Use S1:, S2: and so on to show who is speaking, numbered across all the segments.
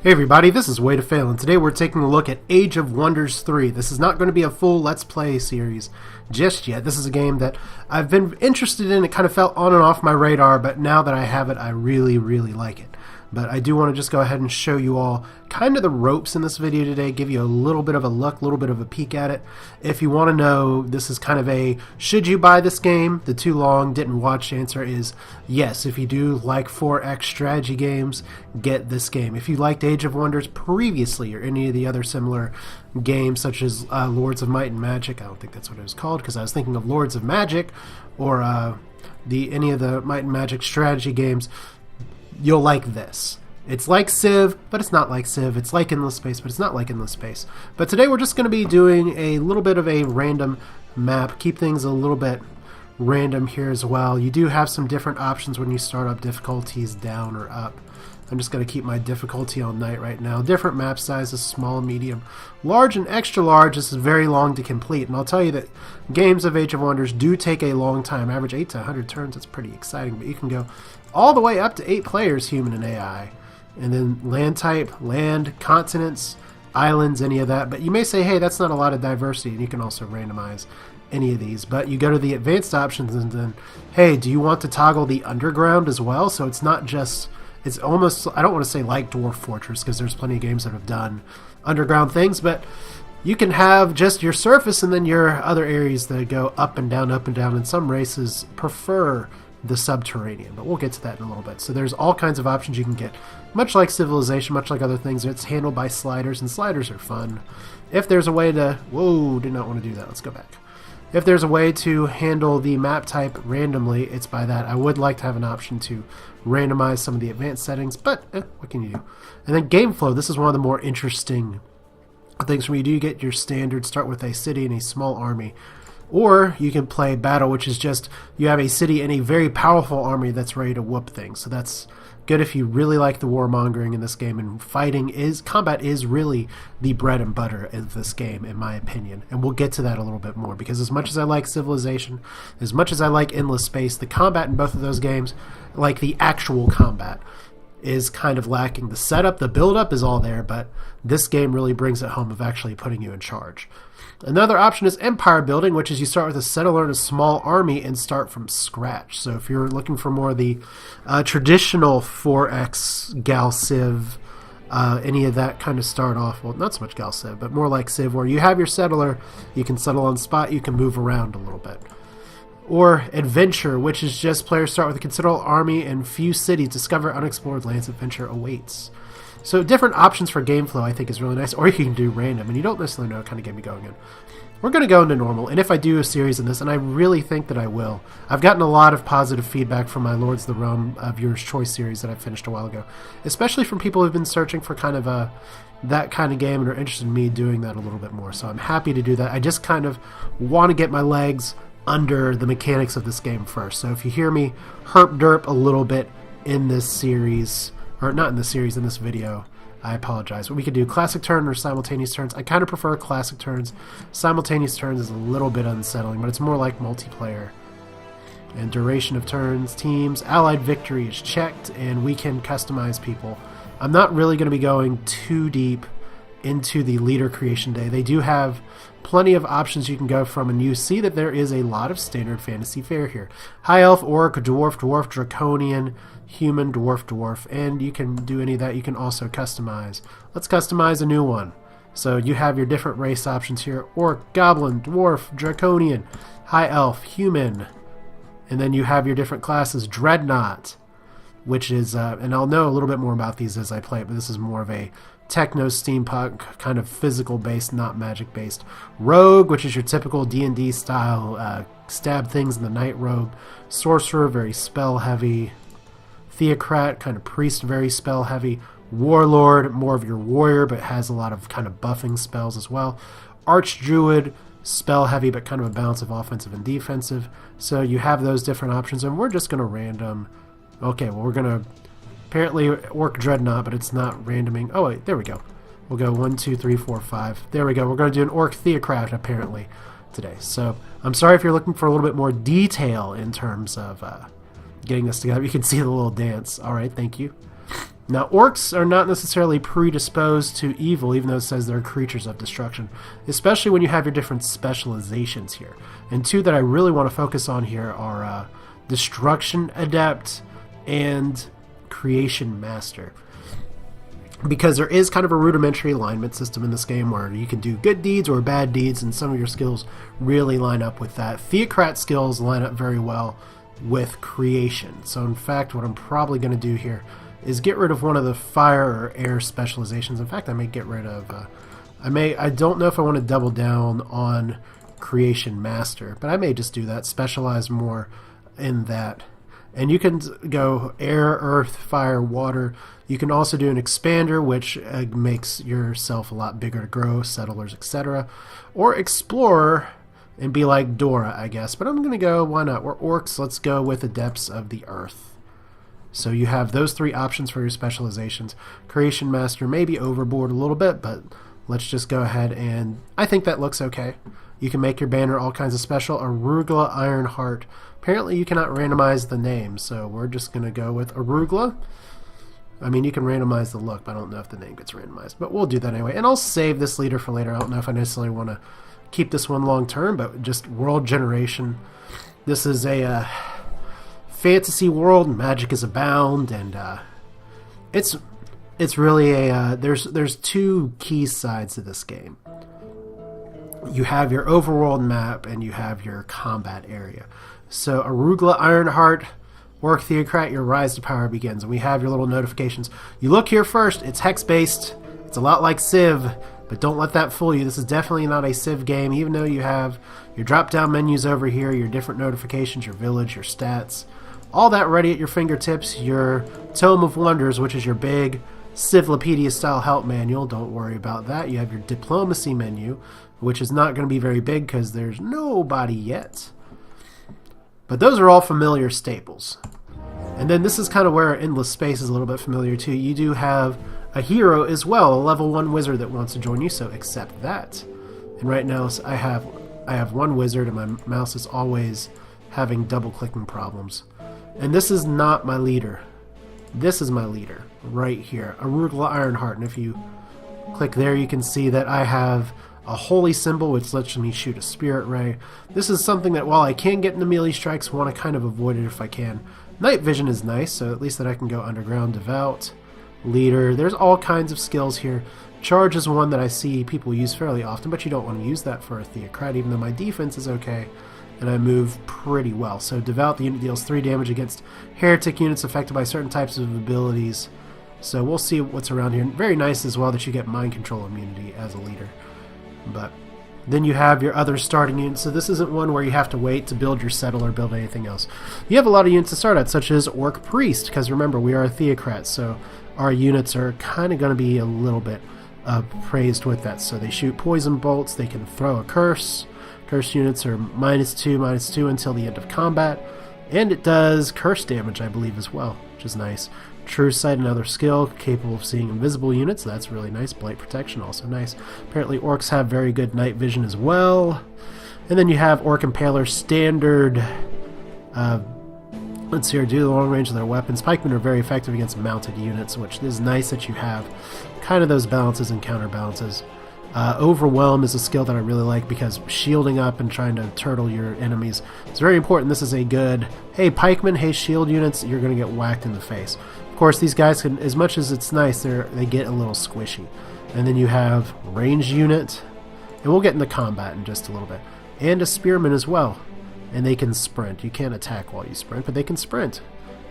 S1: Hey everybody, this is Way to Fail, and today we're taking a look at Age of Wonders 3. This is not going to be a full Let's Play series just yet. This is a game that I've been interested in. It kind of felt on and off my radar, but now that I have it, I really like it. But I do want to just go ahead and show you all kind of the ropes in this video today, give you a little bit of a look, a little bit of a peek at it. If you want to know, this is kind of a, should you buy this game? The too long, didn't watch answer is yes. If you do like 4X strategy games, get this game. If you liked Age of Wonders previously or any of the other similar games such as Lords of Might and Magic, I don't think that's what it was called because I was thinking of Lords of Magic or any of the Might and Magic strategy games, you'll like this. It's like Civ, but it's not like Civ. It's like Endless Space, but it's not like Endless Space. But today we're just going to be doing a little bit of a random map. Keep things a little bit random here as well. You do have some different options when you start up difficulties down or up. I'm just going to keep my difficulty on night right now. Different map sizes, small, medium, large, and extra large. This is very long to complete. And I'll tell you that games of Age of Wonders do take a long time. Average 8 to 100 turns. It's pretty exciting. But you can go all the way up to 8 players, human and AI. And then land type, land, continents, islands, any of that. But you may say, hey, that's not a lot of diversity. And you can also randomize any of these. But you go to the advanced options and then, hey, do you want to toggle the underground as well? So it's not just... It's almost, I don't want to say like Dwarf Fortress because there's plenty of games that have done underground things, but you can have just your surface and then your other areas that go up and down, and some races prefer the subterranean, but we'll get to that in a little bit. So there's all kinds of options you can get. Much like Civilization, much like other things, it's handled by sliders, and sliders are fun. If there's a way to, whoa, did not want to do that, let's go back. If there's a way to handle the map type randomly, it's by that. I would like to have an option to randomize some of the advanced settings, but what can you do? And then game flow, this is one of the more interesting things for me. Do you get your standard, start with a city and a small army, or you can play battle, which is just you have a city and a very powerful army that's ready to whoop things. So that's good if you really like the warmongering in this game, and combat is really the bread and butter of this game, in my opinion. And we'll get to that a little bit more, because as much as I like Civilization, as much as I like Endless Space, the combat in both of those games, like the actual combat, is kind of lacking. The setup, the build-up is all there, but this game really brings it home of actually putting you in charge. Another option is empire building, which is you start with a settler and a small army and start from scratch. So if you're looking for more of the traditional 4X Gal Civ, any of that kind of start off, well, not so much Gal Civ, but more like Civ, where you have your settler, you can settle on spot, you can move around a little bit. Or adventure, which is just players start with a considerable army and few cities, discover unexplored lands, adventure awaits. So different options for game flow I think is really nice, or you can do random, and you don't necessarily know what kind of game you're going in. We're going to go into normal, and if I do a series in this, and I really think that I will, I've gotten a lot of positive feedback from my Lords of the Realm Viewer's Choice series that I finished a while ago, especially from people who've been searching for kind of that kind of game and are interested in me doing that a little bit more. So I'm happy to do that. I just kind of want to get my legs under the mechanics of this game first. So if you hear me herp derp a little bit in this series, or not in the series, in this video, I apologize. But we could do classic turn or simultaneous turns. I kind of prefer classic turns. Simultaneous turns is a little bit unsettling, but it's more like multiplayer. And duration of turns, teams, allied victory is checked, and we can customize people. I'm not really going to be going too deep into the leader creation day. They do have plenty of options you can go from, and you see that there is a lot of standard fantasy fare here. High elf, orc, dwarf, dwarf, draconian, human, dwarf, and you can do any of that. You can also customize. Let's customize a new one. So you have your different race options here: orc, goblin, dwarf, draconian, high elf, human, and then you have your different classes. Dreadnought, which is, and I'll know a little bit more about these as I play it, but this is more of a techno steampunk kind of physical based, not magic based. Rogue, which is your typical D&D style, stab things in the night rogue. Sorcerer, very spell heavy. Theocrat, kind of priest, very spell heavy. Warlord, more of your warrior, but has a lot of kind of buffing spells as well. Archdruid, spell heavy, but kind of a balance of offensive and defensive. So you have those different options, and we're just going to random. Okay, well, we're going to apparently Orc Dreadnought, but it's not randoming. Oh, wait, there we go. We'll go 1, 2, 3, 4, 5. There we go. We're going to do an Orc Theocrat, apparently, today. So I'm sorry if you're looking for a little bit more detail in terms of getting this together. You can see the little dance. All right, thank you. Now, orcs are not necessarily predisposed to evil, even though it says they're creatures of destruction, especially when you have your different specializations here. And two that I really want to focus on here are Destruction Adept and Creation Master. Because there is kind of a rudimentary alignment system in this game where you can do good deeds or bad deeds, and some of your skills really line up with that. Theocrat skills line up very well with creation. So in fact, what I'm probably going to do here is get rid of one of the fire or air specializations. In fact, I may get rid of I don't know if I want to double down on Creation Master, but I may just do that, specialize more in that. And you can go air, earth, fire, water. You can also do an expander, which makes yourself a lot bigger to grow, settlers, etc. Or explorer and be like Dora, I guess. But I'm going to go, why not? We're orcs, let's go with the depths of the earth. So you have those three options for your specializations. Creation Master may be overboard a little bit, but let's just go ahead and I think that looks okay. You can make your banner all kinds of special. Arugula Ironheart. Apparently you cannot randomize the name, so we're just going to go with Arugula. I mean, you can randomize the look, but I don't know if the name gets randomized. But we'll do that anyway. And I'll save this leader for later. I don't know if I necessarily want to keep this one long term, but just world generation. This is a fantasy world. Magic is abound, and it's really a there's two key sides to this game. You have your overworld map and you have your combat area. So Arugula Ironheart, Orc Theocrat, your rise to power begins. And we have your little notifications. You look here first, it's hex-based. It's a lot like Civ, but don't let that fool you. This is definitely not a Civ game, even though you have your drop-down menus over here, your different notifications, your village, your stats, all that ready at your fingertips. Your Tome of Wonders, which is your big Civlopedia-style help manual. Don't worry about that. You have your Diplomacy menu, which is not going to be very big because there's nobody yet. But those are all familiar staples. And then this is kind of where Endless Space is a little bit familiar too. You do have a hero as well, a level 1 wizard that wants to join you, so accept that. And right now I have one wizard and my mouse is always having double clicking problems. And this is not my leader. This is my leader right here, Arugula Ironheart. And if you click there, you can see that I have a holy symbol which lets me shoot a spirit ray. This is something that while I can get into melee strikes, I want to kind of avoid it if I can. Night vision is nice, so at least that I can go underground, devout, leader. There's all kinds of skills here. Charge is one that I see people use fairly often, but you don't want to use that for a Theocrat, even though my defense is okay and I move pretty well. So devout, the unit deals 3 damage against heretic units affected by certain types of abilities. So we'll see what's around here. Very nice as well that you get mind control immunity as a leader. But then you have your other starting units, so this isn't one where you have to wait to build your settle or build anything else. You have a lot of units to start at, such as Orc Priest, because remember, we are a Theocrat, so our units are kind of going to be a little bit praised with that. So they shoot poison bolts, they can throw a curse. Curse units are -2/-2 until the end of combat, and it does curse damage, I believe, as well, which is nice. True Sight, another skill, capable of seeing invisible units. That's really nice. Blight Protection, also nice. Apparently orcs have very good night vision as well. And then you have Orc Impaler standard. Let's see here, do the long range of their weapons. Pikemen are very effective against mounted units, which is nice that you have kind of those balances and counterbalances. Overwhelm is a skill that I really like because shielding up and trying to turtle your enemies is very important. This is a good, hey pikemen, hey shield units, you're going to get whacked in the face. Of course, these guys can, as much as it's nice, they get a little squishy. And then you have ranged unit, and we'll get into combat in just a little bit. And a spearman as well, and they can sprint. You can't attack while you sprint, but they can sprint.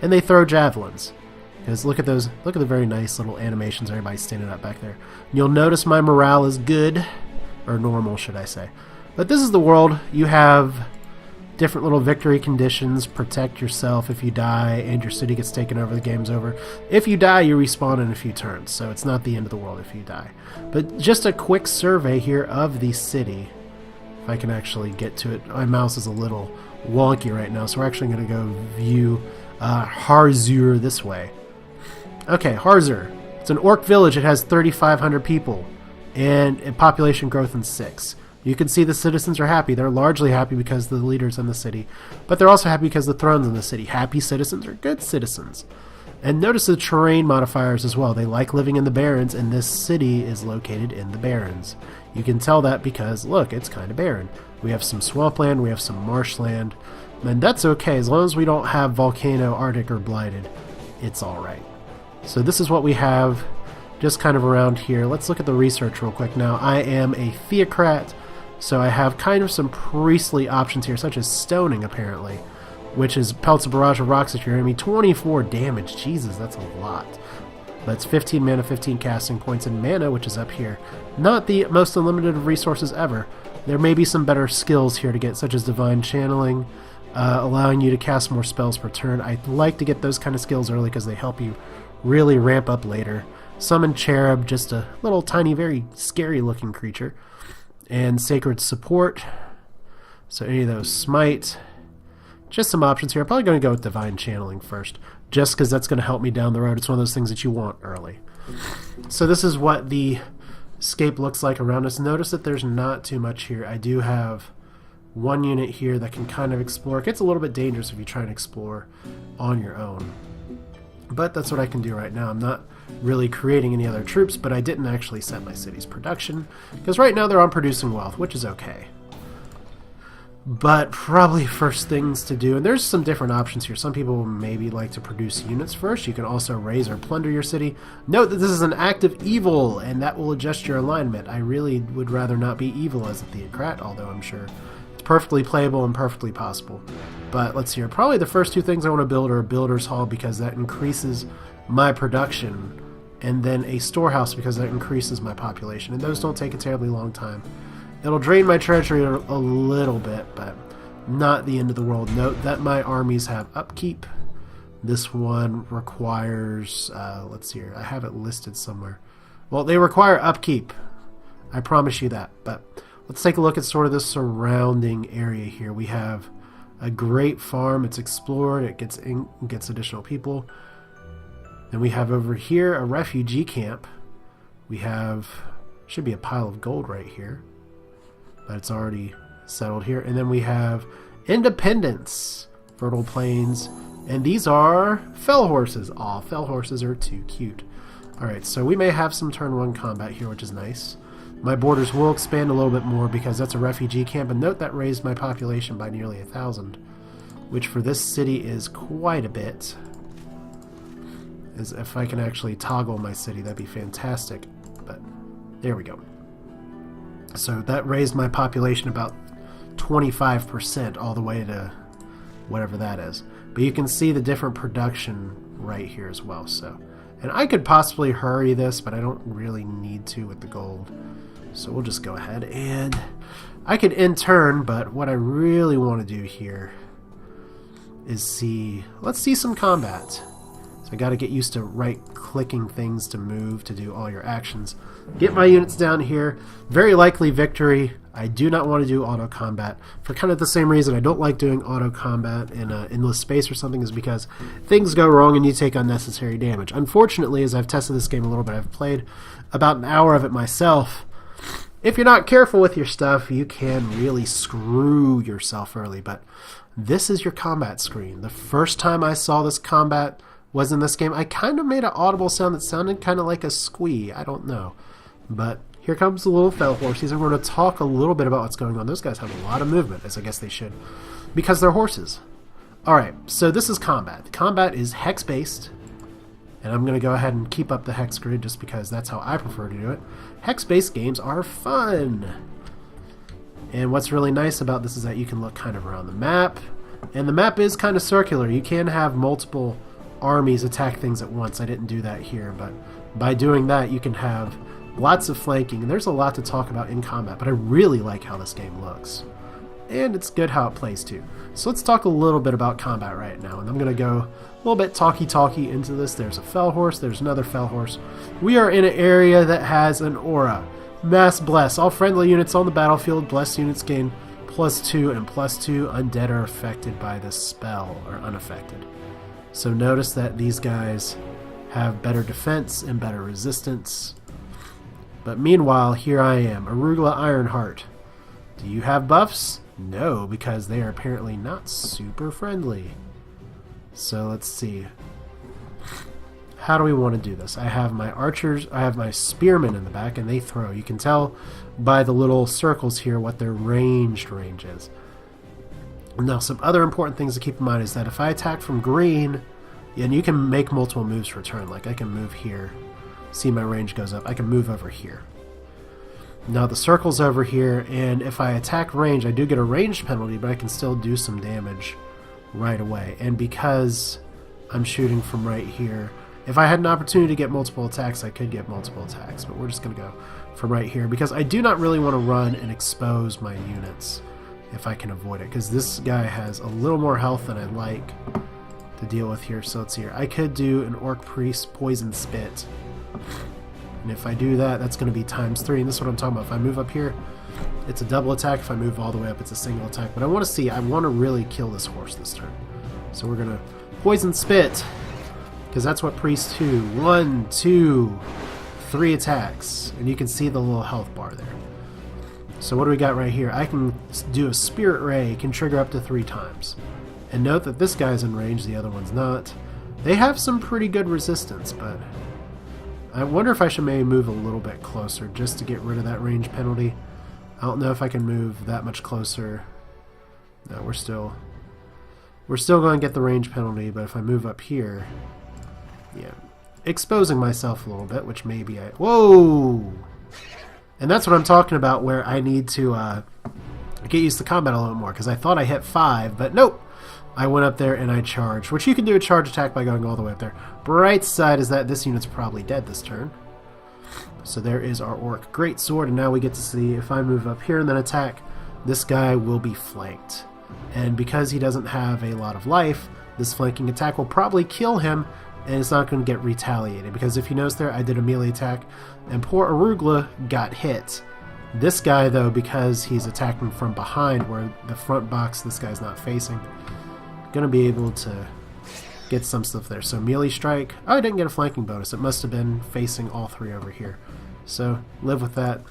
S1: And they throw javelins. Because look at those, look at the very nice little animations, everybody standing up back there. And you'll notice my morale is good, or normal should I say. But this is the world. You have different little victory conditions. Protect yourself if you die and your city gets taken over, the game's over. If you die, you respawn in a few turns, so it's not the end of the world if you die. But just a quick survey here of the city. If I can actually get to it. My mouse is a little wonky right now, so we're actually going to go view Harzur this way. Okay, Harzur. It's an orc village. It has 3,500 people and a population growth in 6. You can see the citizens are happy. They're largely happy because the leader's in the city, but they're also happy because the throne's in the city. Happy citizens are good citizens. And notice the terrain modifiers as well. They like living in the Barrens, and this city is located in the Barrens. You can tell that because, look, it's kind of barren. We have some swampland, we have some marshland, and that's okay. As long as we don't have volcano, Arctic, or blighted, it's alright. So this is what we have just kind of around here. Let's look at the research real quick now. I am a theocrat, so I have kind of some priestly options here, such as stoning, apparently, which is pelts a barrage of rocks at your enemy. 24 damage. Jesus, that's a lot. That's 15 mana, 15 casting points, and mana, which is up here. Not the most unlimited of resources ever. There may be some better skills here to get, such as Divine Channeling, allowing you to cast more spells per turn. I'd like to get those kind of skills early because they help you really ramp up later. Summon Cherub, just a little tiny, very scary looking creature. And Sacred Support. So any of those Smite. Just some options here. I'm probably going to go with Divine Channeling first, just because that's going to help me down the road. It's one of those things that you want early. So this is what the scape looks like around us. Notice that there's not too much here. I do have one unit here that can kind of explore. It gets a little bit dangerous if you try and explore on your own. But that's what I can do right now. I'm not really creating any other troops, but I didn't actually set my city's production, because right now they're on producing wealth, which is okay. But probably first things to do, and there's some different options here. Some people maybe like to produce units first. You can also raise or plunder your city. Note that this is an active evil, and that will adjust your alignment. I really would rather not be evil as a theocrat, although I'm sure it's perfectly playable and perfectly possible. But let's see here. Probably the first two things I want to build are a builder's hall, because that increases my production, and then a storehouse because that increases my population. And those don't take a terribly long time. It'll drain my treasury a little bit, but not the end of the world. Note that my armies have upkeep. This one requires, let's see here, I have it listed somewhere. Well, they require upkeep. I promise you that. But let's take a look at sort of the surrounding area here. We have a great farm. It's explored. It gets additional people. Then we have over here a refugee camp. We have, should be a pile of gold right here. But it's already settled here. And then we have Independence, fertile plains, and these are fell horses. Aw, fell horses are too cute. Alright, so we may have some turn 1 combat here, which is nice. My borders will expand a little bit more because that's a refugee camp, and note that raised my population by nearly 1,000, which for this city is quite a bit. As if I can actually toggle my city, that'd be fantastic. But there we go. So that raised my population about 25% all the way to whatever that is. But you can see the different production right here as well. So, and I could possibly hurry this, but I don't really need to with the gold. So we'll just go ahead, and I could end turn, but what I really want to do here is let's see some combat. So I got to get used to right-clicking things to move, to do all your actions. Get my units down here. Very likely victory. I do not want to do auto combat for kind of the same reason I don't like doing auto combat in endless space or something, is because things go wrong and you take unnecessary damage. Unfortunately, as I've tested this game a little bit, I've played about an hour of it myself. If you're not careful with your stuff, you can really screw yourself early. But this is your combat screen. The first time I saw this combat was in this game. I kind of made an audible sound that sounded kind of like a squee. I don't know. But here comes the little fell horses, and we're going to talk a little bit about what's going on. Those guys have a lot of movement, as I guess they should, because they're horses. Alright, so this is combat. The combat is hex-based, and I'm going to go ahead and keep up the hex grid just because that's how I prefer to do it. Hex-based games are fun! And what's really nice about this is that you can look kind of around the map, and the map is kind of circular. You can have multiple armies attack things at once. I didn't do that here, but by doing that you can have lots of flanking, and there's a lot to talk about in combat, but I really like how this game looks. And it's good how it plays too. So let's talk a little bit about combat right now, and I'm going to go a little bit talky into this. There's a fell horse, there's another fell horse. We are in an area that has an aura. Mass Bless. All friendly units on the battlefield, blessed units gain +2 and +2. Undead are affected by this spell, or unaffected. So notice that these guys have better defense and better resistance. But meanwhile, here I am, Arugula Ironheart. Do you have buffs? No, because they are apparently not super friendly. So let's see. how do we want to do this? I have my archers, I have my spearmen in the back, and they throw. You can tell by the little circles here what their range is. Now, some other important things to keep in mind is that if I attack from green, and you can make multiple moves per turn, like I can move here, see my range goes up, I can move over here. Now the circle's over here, and if I attack range, I do get a range penalty, but I can still do some damage right away. And because I'm shooting from right here, if I had an opportunity to get multiple attacks, I could get multiple attacks, but we're just going to go from right here, because I do not really want to run and expose my units if I can avoid it, because this guy has a little more health than I'd like to deal with here. So let's see here. I could do an Orc Priest Poison Spit, and if I do that, that's going to be ×3, and this is what I'm talking about. If I move up here, it's a double attack. If I move all the way up, it's a single attack. But I want to see, I want to really kill this horse this turn. So we're going to Poison Spit, because that's what priests do. 1, 2, 3 attacks. And you can see the little health bar there. So what do we got right here? I can do a Spirit Ray, can trigger up to 3 times. And note that this guy's in range, the other one's not. They have some pretty good resistance, but I wonder if I should maybe move a little bit closer just to get rid of that range penalty. I don't know if I can move that much closer. No, we're still going to get the range penalty, but if I move up here, yeah, exposing myself a little bit, which maybe whoa! And that's what I'm talking about, where I need to get used to combat a little more, because I thought I hit 5, but nope! I went up there and I charged, which you can do a charge attack by going all the way up there. Bright side is that this unit's probably dead this turn. So there is our Orc Greatsword, and now we get to see if I move up here and then attack, this guy will be flanked. And because he doesn't have a lot of life, this flanking attack will probably kill him, and it's not going to get retaliated. Because if you notice there, I did a melee attack, and poor Arugula got hit. This guy, though, because he's attacking from behind, where the front box this guy's not facing, going to be able to get some stuff there. So melee strike. Oh, I didn't get a flanking bonus. It must have been facing all 3 over here. So live with that.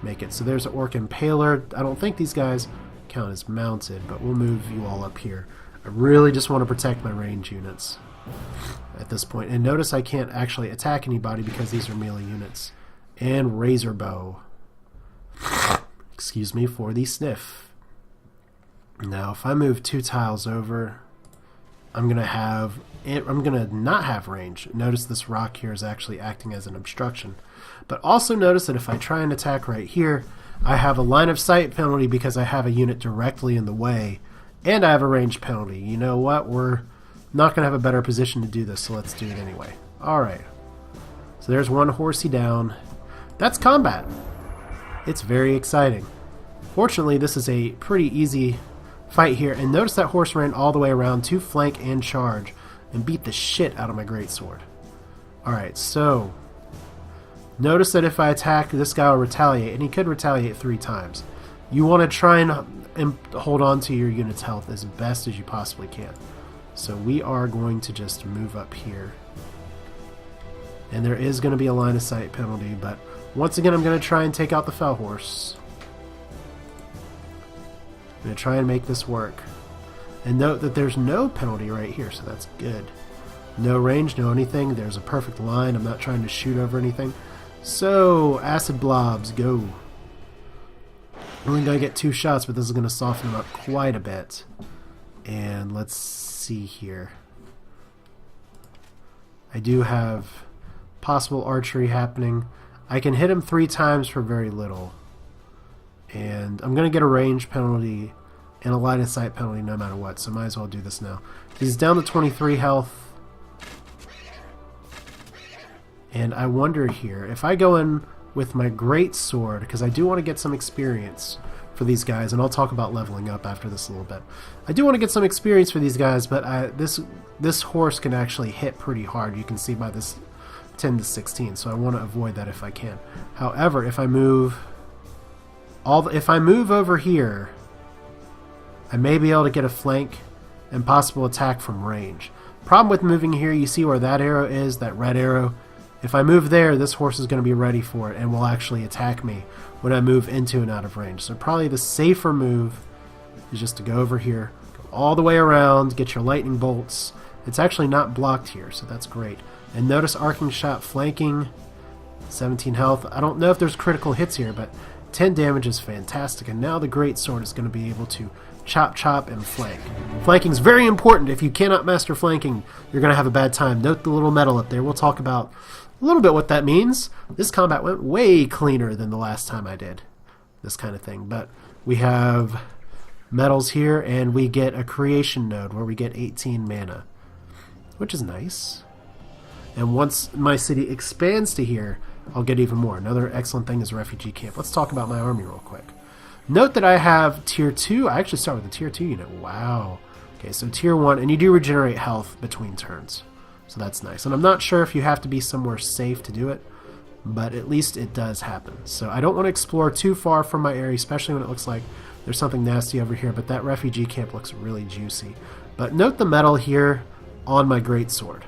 S1: Make it. So there's an Orc Impaler. I don't think these guys count as mounted, but we'll move you all up here. I really just want to protect my range units at this point. And notice I can't actually attack anybody because these are melee units. And Razor Bow. Excuse me for the sniff. Now, if I move 2 tiles over, I'm gonna not have range. Notice this rock here is actually acting as an obstruction. But also notice that if I try and attack right here, I have a line of sight penalty because I have a unit directly in the way, and I have a range penalty. You know what? We're not gonna have a better position to do this, so let's do it anyway. Alright. So there's one horsey down. That's combat. It's very exciting. Fortunately, this is a pretty easy fight here, and notice that horse ran all the way around to flank and charge and beat the shit out of my greatsword. Alright, so notice that if I attack, this guy will retaliate, and he could retaliate 3 times. You want to try and hold on to your unit's health as best as you possibly can. So we are going to just move up here. And there is going to be a line of sight penalty, but once again I'm going to try and take out the Fell Horse. I'm going to try and make this work. And note that there's no penalty right here, so that's good. No range, no anything. There's a perfect line. I'm not trying to shoot over anything. So, Acid Blobs, go. I'm only going to get 2 shots, but this is going to soften them up quite a bit. And let's see here. I do have possible archery happening. I can hit him 3 times for very little. And I'm going to get a range penalty and a line of sight penalty no matter what, so might as well do this now. He's down to 23 health. And I wonder here, if I go in with my great sword, because I do want to get some experience for these guys, and I'll talk about leveling up after this a little bit. I do want to get some experience for these guys, but this horse can actually hit pretty hard. You can see by this 10 to 16, so I want to avoid that if I can. However, if I move over here, I may be able to get a flank and possible attack from range. Problem with moving here, you see where that arrow is, that red arrow. If I move there, this horse is going to be ready for it and will actually attack me when I move into and out of range. So probably the safer move is just to go over here, go all the way around, get your lightning bolts. It's actually not blocked here, so that's great. And notice arcing shot flanking, 17 health. I don't know if there's critical hits here, but 10 damage is fantastic. And now the greatsword is going to be able to chop, chop, and flank. Flanking is very important. If you cannot master flanking, you're going to have a bad time. Note the little medal up there. We'll talk about a little bit what that means. This combat went way cleaner than the last time I did this kind of thing. But we have medals here, and we get a creation node where we get 18 mana, which is nice. And once my city expands to here, I'll get even more. Another excellent thing is a refugee camp. Let's talk about my army real quick. Note that I have tier 2. I actually start with the tier 2 unit. Wow. Okay, so tier 1, and you do regenerate health between turns. So that's nice. And I'm not sure if you have to be somewhere safe to do it, but at least it does happen. So I don't want to explore too far from my area, especially when it looks like there's something nasty over here, but that refugee camp looks really juicy. But note the medal here on my greatsword.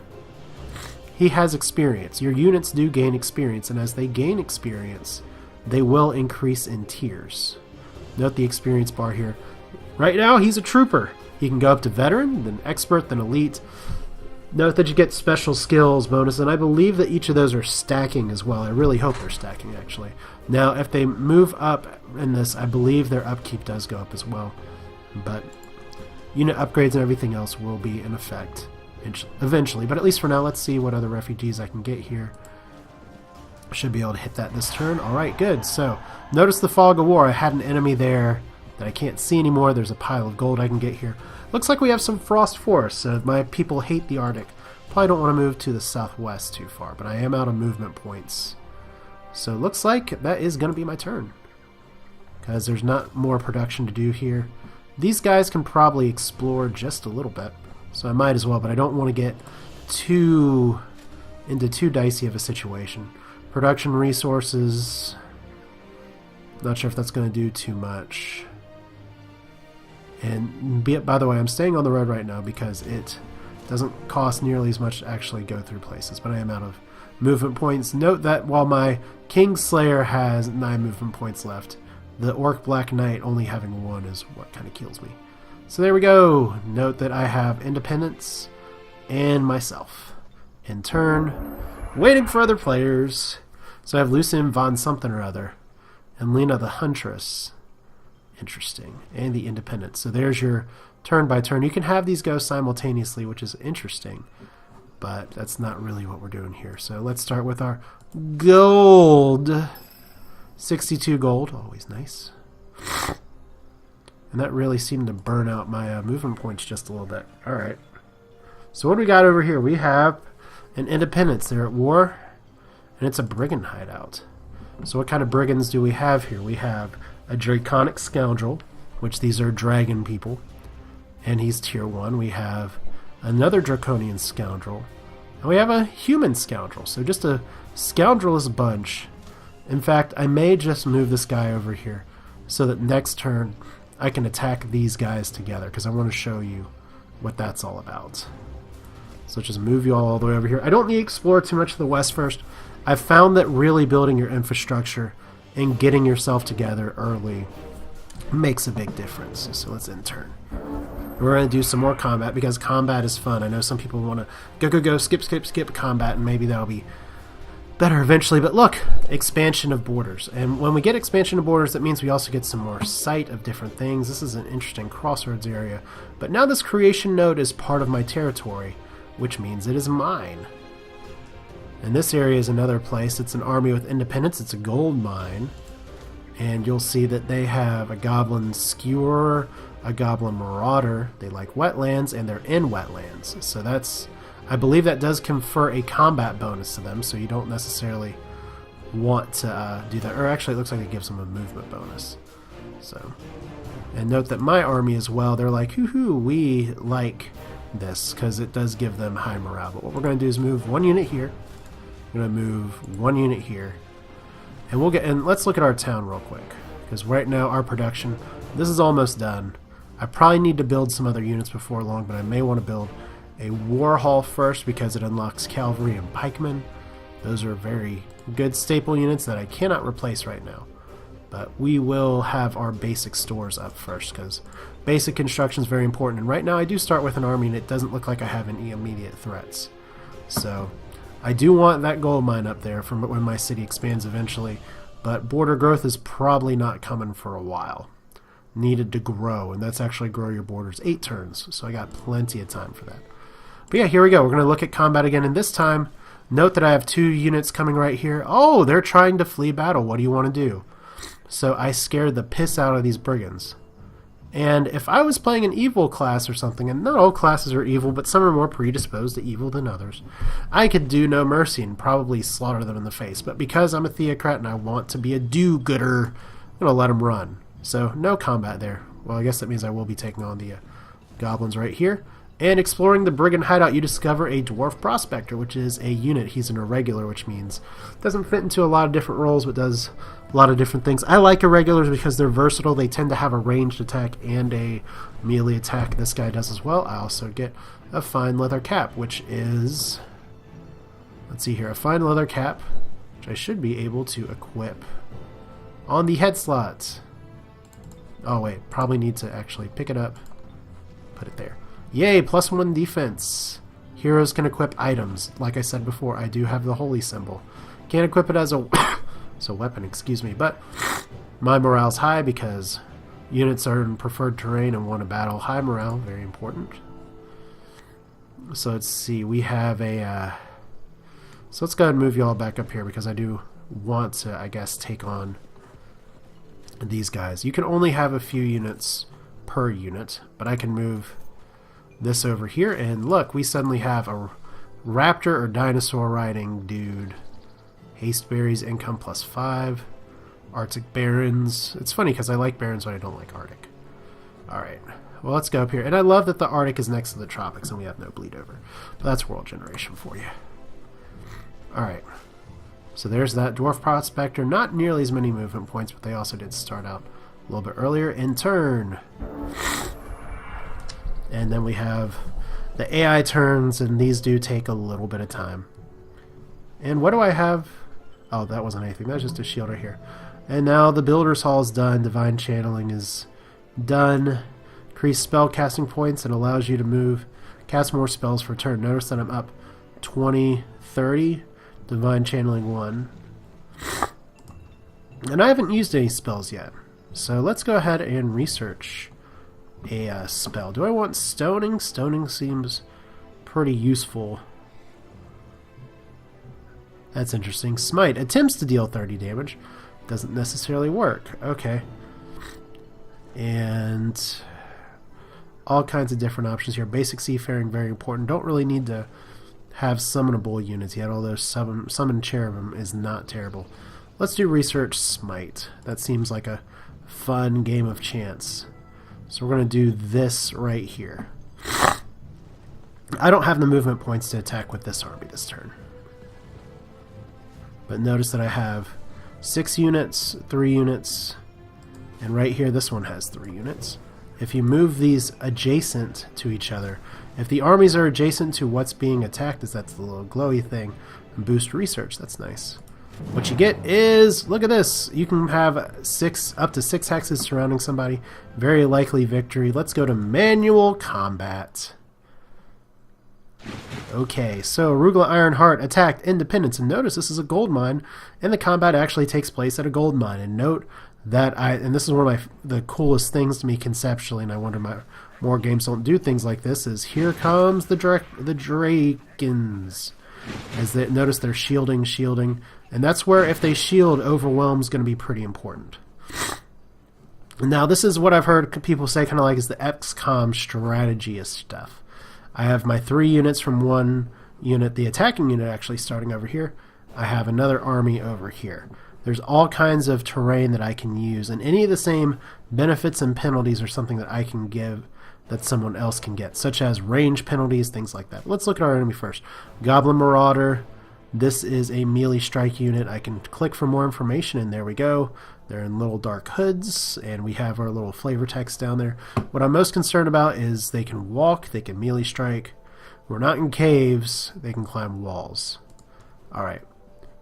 S1: He has experience. Your units do gain experience, and as they gain experience, they will increase in tiers. Note the experience bar here. Right now, he's a trooper. He can go up to veteran, then expert, then elite. Note that you get special skills bonus, and I believe that each of those are stacking as well. I really hope they're stacking, actually. Now, if they move up in this, I believe their upkeep does go up as well. But unit upgrades and everything else will be in effect eventually. But at least for now, let's see what other refugees I can get here. Should be able to hit that this turn. Alright, good. So, notice the fog of war. I had an enemy there that I can't see anymore. There's a pile of gold I can get here. Looks like we have some frost forests, so my people hate the Arctic. Probably don't want to move to the southwest too far, but I am out of movement points. So it looks like that is going to be my turn, because there's not more production to do here. These guys can probably explore just a little bit, so I might as well, but I don't want to get into too dicey of a situation. Production resources, not sure if that's going to do too much. And by the way, I'm staying on the road right now because it doesn't cost nearly as much to actually go through places, but I am out of movement points. Note that while my Kingslayer has 9 movement points left, the Orc Black Knight only having 1 is what kind of kills me. So there we go. Note that I have Independence and myself in turn, waiting for other players. So I have Lucien von something or other, and Lena the Huntress. Interesting. And the Independence. So there's your turn by turn. You can have these go simultaneously, which is interesting, but that's not really what we're doing here. So let's start with our gold. 62 gold. Always nice. And that really seemed to burn out my movement points just a little bit. Alright. So what do we got over here? We have an Independence. They're at war, and it's a brigand hideout. So what kind of brigands do we have here? We have a Draconic Scoundrel, which these are dragon people, and he's tier 1. We have another Draconian Scoundrel, and we have a human Scoundrel. So just a scoundrelous bunch. In fact, I may just move this guy over here so that next turn I can attack these guys together, because I want to show you what that's all about. So let's just move you all the way over here. I don't need to explore too much of the west first. I've found that really building your infrastructure and getting yourself together early makes a big difference. So let's end turn. We're going to do some more combat, because combat is fun. I know some people want to go, skip combat, and maybe that'll be better eventually. But look, expansion of borders. And when we get expansion of borders, that means we also get some more sight of different things. This is an interesting crossroads area. But now this creation node is part of my territory, which means it is mine. And this area is another place. It's an army with independence. It's a gold mine. And you'll see that they have a goblin skewer, a goblin marauder. They like wetlands, and they're in wetlands. So that's, I believe that does confer a combat bonus to them, so you don't necessarily want to do that. Or actually, it looks like it gives them a movement bonus. So, and note that my army as well, they're like, hoo-hoo, we like this, because it does give them high morale. But what we're going to do is move 1 unit here. I'm going to move 1 unit here, and let's look at our town real quick, because right now our production, this is almost done. I probably need to build some other units before long, but I may want to build a war hall first, because it unlocks cavalry and pikemen. Those are very good staple units that I cannot replace right now, but we will have our basic stores up first, because basic construction is very important. And right now I do start with an army, and it doesn't look like I have any immediate threats. So I do want that gold mine up there from when my city expands eventually, but border growth is probably not coming for a while. Needed to grow, and that's actually grow your borders 8 turns, so I got plenty of time for that. But yeah, here we go. We're going to look at combat again, and this time, note that I have 2 units coming right here. Oh, they're trying to flee battle. What do you want to do? So I scared the piss out of these brigands. And if I was playing an evil class or something, and not all classes are evil, but some are more predisposed to evil than others, I could do no mercy and probably slaughter them in the face. But because I'm a theocrat and I want to be a do-gooder, I'm going to let them run. So no combat there. Well, I guess that means I will be taking on the goblins right here. And exploring the brigand hideout, you discover a dwarf prospector, which is a unit. He's an irregular, which means doesn't fit into a lot of different roles, but does a lot of different things. I like irregulars because they're versatile. They tend to have a ranged attack and a melee attack. This guy does as well. I also get a fine leather cap, which is, let's see here, a fine leather cap, which I should be able to equip on the head slot. Oh wait, probably need to actually pick it up, put it there. Yay, +1 defense. Heroes can equip items. Like I said before, I do have the holy symbol. Can't equip it as a weapon, excuse me, but my morale's high because units are in preferred terrain and want to battle. High morale, very important. So let's see, we have a so let's go ahead and move you all back up here because I do want to, I guess, take on these guys. You can only have a few units per unit, but I can move this over here, and look, we suddenly have a raptor or dinosaur riding dude. Haste berries, income +5. Arctic barons. It's funny because I like barons, but I don't like Arctic. Alright, well, let's go up here. And I love that the Arctic is next to the tropics and we have no bleed over. But that's world generation for you. Alright, so there's that dwarf prospector. Not nearly as many movement points, but they also did start out a little bit earlier in turn. And then we have the AI turns, and these do take a little bit of time. And what do I have? Oh, that wasn't anything. That was just a shield right here. And now the Builder's Hall is done. Divine Channeling is done. Increase spell casting points and allows you to cast more spells per turn. Notice that I'm up 20, 30. Divine Channeling 1. And I haven't used any spells yet. So let's go ahead and research a spell. Do I want stoning? Stoning seems pretty useful. That's interesting. Smite attempts to deal 30 damage. Doesn't necessarily work. Okay. And all kinds of different options here. Basic Seafaring, very important. Don't really need to have summonable units yet, although summon Cherubim is not terrible. Let's do Research Smite. That seems like a fun game of chance. So we're going to do this right here. I don't have the movement points to attack with this army this turn. But notice that I have 6 units, 3 units, and right here this one has 3 units. If you move these adjacent to each other, if the armies are adjacent to what's being attacked, that's the little glowy thing, and boost research, that's nice. What you get is, look at this, you can have up to 6 hexes surrounding somebody. Very likely victory. Let's go to manual combat. Okay, so Arugula Ironheart attacked Independence, and notice this is a gold mine, and the combat actually takes place at a gold mine. And note that and this is one of the coolest things to me conceptually, and I wonder more games don't do things like this, is here comes the Drakens. As they notice they're shielding, and that's where if they shield, Overwhelm is going to be pretty important. Now this is what I've heard people say kind of like is the XCOM strategy stuff. I have my 3 units from one unit, the attacking unit actually starting over here. I have another army over here. There's all kinds of terrain that I can use, and any of the same benefits and penalties are something that I can give that someone else can get, such as range penalties, things like that. Let's look at our enemy first. Goblin Marauder. This is a melee strike unit. I can click for more information, and there we go. They're in little dark hoods, and we have our little flavor text down there. What I'm most concerned about is they can walk, they can melee strike. We're not in caves. They can climb walls. Alright.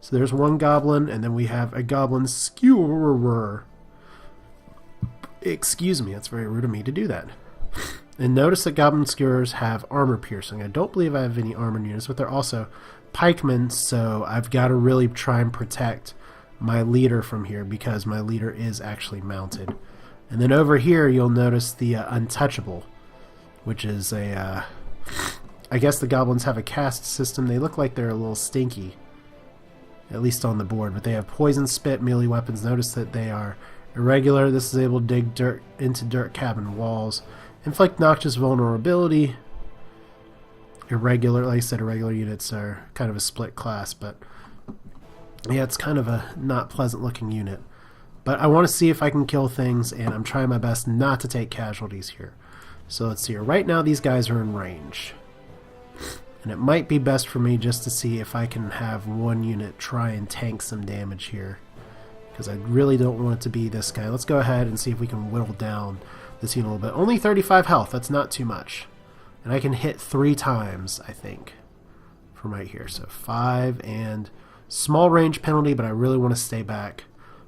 S1: So there's one goblin, and then we have a goblin skewerer. Excuse me, that's very rude of me to do that. And notice that goblin skewers have armor piercing. I don't believe I have any armor units, but they're also pikemen, so I've got to really try and protect my leader from here because my leader is actually mounted. And then over here you'll notice the untouchable, which is a I guess the goblins have a caste system. They look like they're a little stinky, at least on the board, but they have poison spit, melee weapons. Notice that they are irregular. This is able to dig dirt into dirt cabin walls, inflict noxious vulnerability. Irregular, like I said, irregular units are kind of a split class, but yeah, it's kind of a not pleasant looking unit. But I want to see if I can kill things, and I'm trying my best not to take casualties here. So let's see here. Right now these guys are in range. And it might be best for me just to see if I can have one unit try and tank some damage here, because I really don't want it to be this guy. Let's go ahead and see if we can whittle down this unit a little bit. Only 35 health, that's not too much. And I can hit 3 times, I think, from right here. So 5 and small range penalty, but I really want to stay back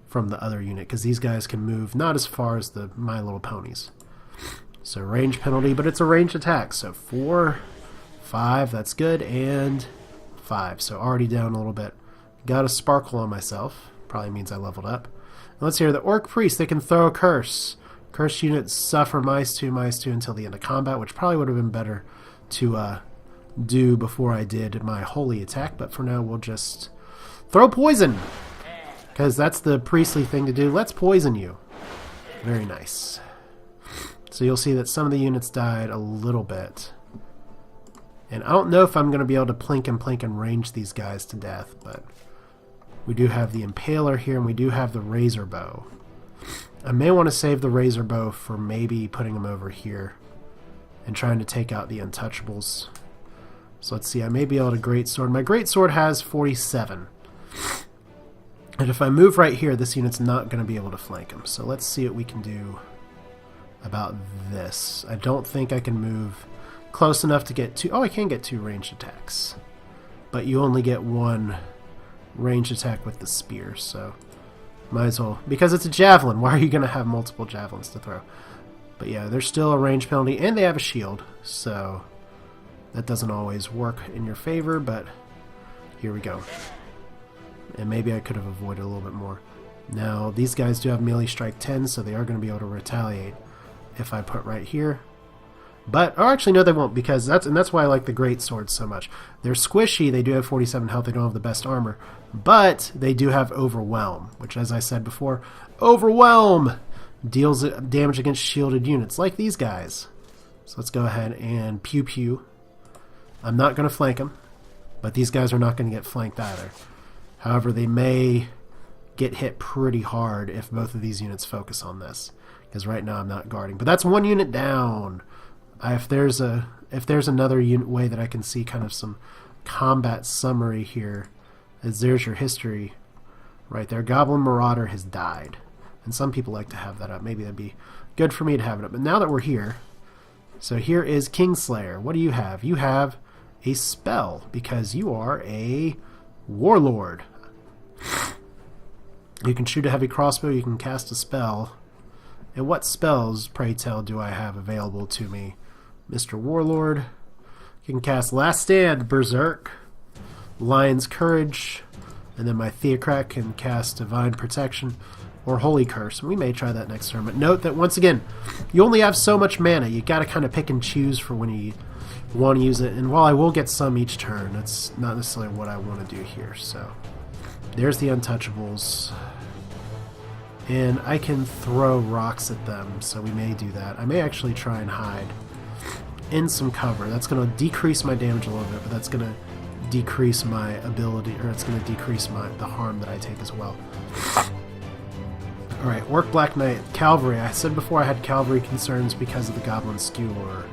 S1: from the other unit because these guys can move not as far as the My Little Ponies. So range penalty, but it's a ranged attack. So 4, 5, that's good, and 5. So already down a little bit. Got a sparkle on myself. Probably means I leveled up. And let's hear the Orc Priest. They can throw a curse. Cursed units suffer -2 until the end of combat, which probably would have been better to do before I did my holy attack. But for now, we'll just throw poison, because that's the priestly thing to do. Let's poison you. Very nice. So you'll see that some of the units died a little bit. And I don't know if I'm going to be able to plink and range these guys to death, but we do have the Impaler here, and we do have the Razor Bow. I may want to save the Razor Bow for maybe putting them over here and trying to take out the Untouchables. So let's see, I may be able to Greatsword. My Greatsword has 47. And if I move right here, this unit's not going to be able to flank him. So let's see what we can do about this. I don't think I can move close enough to get 2. Oh, I can get 2 ranged attacks. But you only get 1 ranged attack with the spear, so might as well. Because it's a javelin, why are you going to have multiple javelins to throw? But yeah, there's still a range penalty, and they have a shield, so that doesn't always work in your favor, but here we go. And maybe I could have avoided a little bit more. Now, these guys do have melee strike 10, so they are going to be able to retaliate if I put right here. But, or actually, no, they won't, because that's why I like the Great Swords so much. They're squishy, they do have 47 health, they don't have the best armor, but they do have Overwhelm, which, as I said before, Overwhelm deals damage against shielded units, like these guys. So let's go ahead and pew pew. I'm not going to flank them, but these guys are not going to get flanked either. However, they may get hit pretty hard if both of these units focus on this, because right now I'm not guarding. But that's 1 unit down. If there's another way that I can see kind of some combat summary here, as there's your history right there. Goblin Marauder has died, and some people like to have that up. Maybe that'd be good for me to have it up. But now that we're here, so here is Kingslayer. What do you have? You have a spell, because you are a warlord. You can shoot a heavy crossbow, you can cast a spell. And what spells, pray tell, do I have available to me? Mr. Warlord. You can cast Last Stand, Berserk, Lion's Courage, and then my Theocrat can cast Divine Protection or Holy Curse. We may try that next turn, but note that once again, you only have so much mana. You got to kind of pick and choose for when you want to use it. And while I will get some each turn, that's not necessarily what I want to do here. So there's the Untouchables. And I can throw rocks at them, so we may do that. I may actually try and hide in some cover. That's going to decrease my damage a little bit, but that's going to decrease my ability, or it's going to decrease the harm that I take as well. Alright, Orc Black Knight, Cavalry. I said before I had cavalry concerns because of the Goblin Skewer.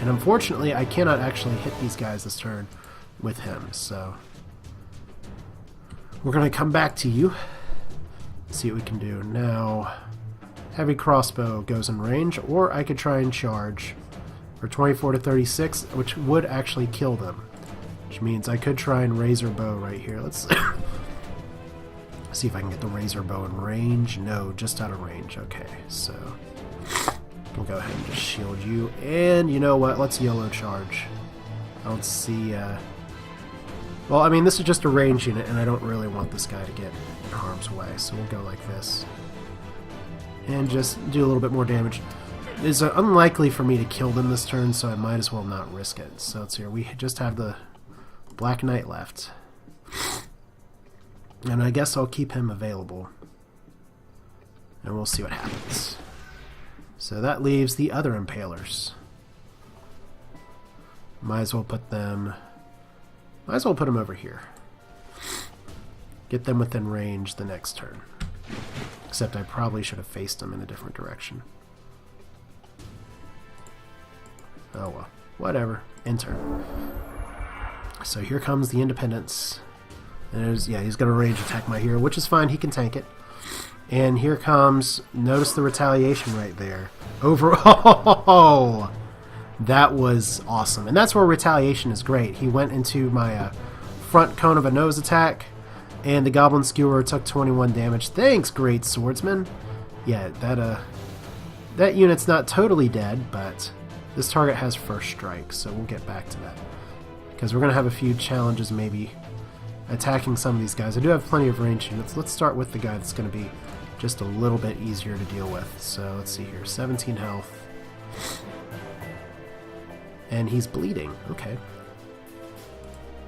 S1: And unfortunately, I cannot actually hit these guys this turn with him, so we're going to come back to you. See what we can do. Now, heavy crossbow goes in range, or I could try and charge for 24 to 36, which would actually kill them. Which means I could try and Razor Bow right here. Let's see if I can get the Razor Bow in range. No, just out of range. Okay, so we'll go ahead and just shield you. And you know what? Let's YOLO charge. I don't see Well, I mean, this is just a range unit, and I don't really want this guy to get in harm's way, so we'll go like this. And just do a little bit more damage. It's unlikely for me to kill them this turn, so I might as well not risk it. So let's see here. We just have the Black Knight left. And I guess I'll keep him available. And we'll see what happens. So that leaves the other Impalers. Might as well put them over here. Get them within range the next turn. Except I probably should have faced them in a different direction. Oh well. Whatever. Enter. So here comes the Independence. And he's going to range attack my hero, which is fine. He can tank it. And here comes... Notice the retaliation right there. Oh! That was awesome. And that's where retaliation is great. He went into my front cone of a nose attack, and the Goblin Skewer took 21 damage. Thanks, Great Swordsman. Yeah, that unit's not totally dead, but this target has first strike, so we'll get back to that. Because we're going to have a few challenges maybe attacking some of these guys. I do have plenty of range units. Let's start with the guy that's going to be just a little bit easier to deal with. So let's see here. 17 health. And he's bleeding. Okay.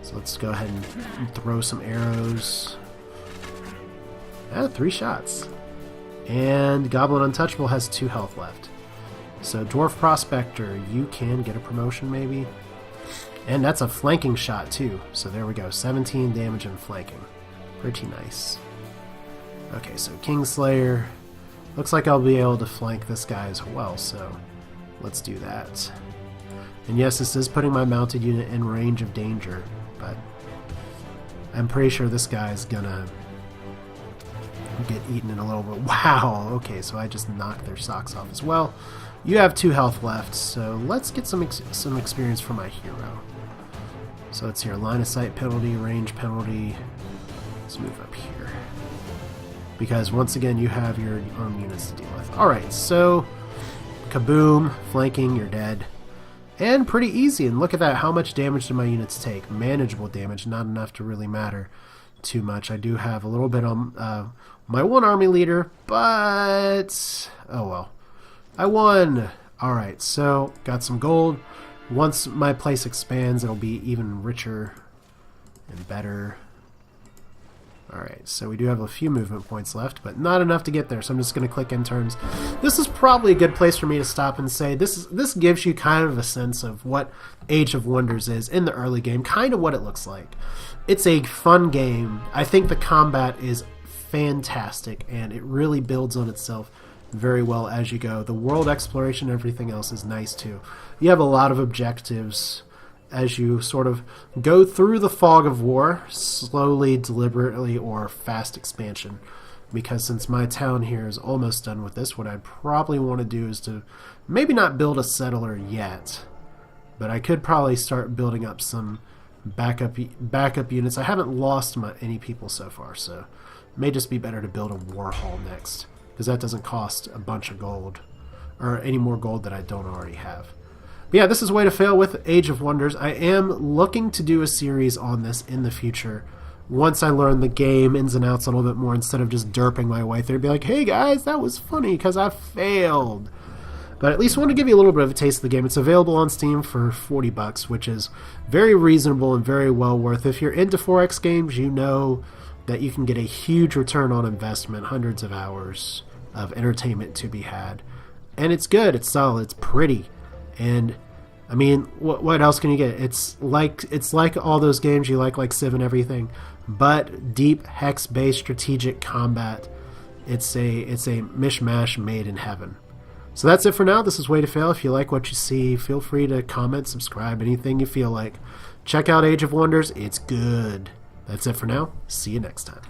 S1: So let's go ahead and throw some arrows. 3 shots. And Goblin Untouchable has 2 health left. So Dwarf Prospector, you can get a promotion maybe. And that's a flanking shot too. So there we go. 17 damage and flanking. Pretty nice. Okay, so Kingslayer. Looks like I'll be able to flank this guy as well, so let's do that. And yes, this is putting my mounted unit in range of danger, but I'm pretty sure this guy's gonna get eaten in a little bit. Wow, okay, so I just knocked their socks off as well. You have 2 health left, so let's get some experience for my hero. So it's here, line of sight penalty, range penalty. Let's move up here. Because once again, you have your own units to deal with. Alright, so kaboom, flanking, you're dead. And pretty easy, and look at that, how much damage do my units take? Manageable damage, not enough to really matter too much. I do have a little bit on my one army leader, but oh well. I won! Alright, so got some gold. Once my place expands, it'll be even richer and better. Alright, so we do have a few movement points left, but not enough to get there, so I'm just going to click in turns. This is probably a good place for me to stop and say this gives you kind of a sense of what Age of Wonders is in the early game, kind of what it looks like. It's a fun game. I think the combat is fantastic, and it really builds on itself very well as you go. The world exploration and everything else is nice too. You have a lot of objectives as you sort of go through the fog of war, slowly, deliberately, or fast expansion. Because since my town here is almost done with this, what I'd probably want to do is to maybe not build a settler yet, but I could probably start building up some backup units. I haven't lost any people so far, so it may just be better to build a war hall next, because that doesn't cost a bunch of gold, or any more gold that I don't already have. But yeah, this is Way to Fail with Age of Wonders. I am looking to do a series on this in the future, once I learn the game ins and outs a little bit more, instead of just derping my way through and be like, hey guys, that was funny because I failed. But at least I want to give you a little bit of a taste of the game. It's available on Steam for $40, which is very reasonable and very well worth. If you're into 4X games, you know that you can get a huge return on investment, hundreds of hours of entertainment to be had. And it's good, it's solid, it's pretty. And I mean, what else can you get? It's like all those games you like Civ and everything, but deep hex-based strategic combat. It's a mishmash made in heaven. So that's it for now. This is Way to Fail. If you like what you see, feel free to comment, subscribe, anything you feel like. Check out Age of Wonders. It's good. That's it for now. See you next time.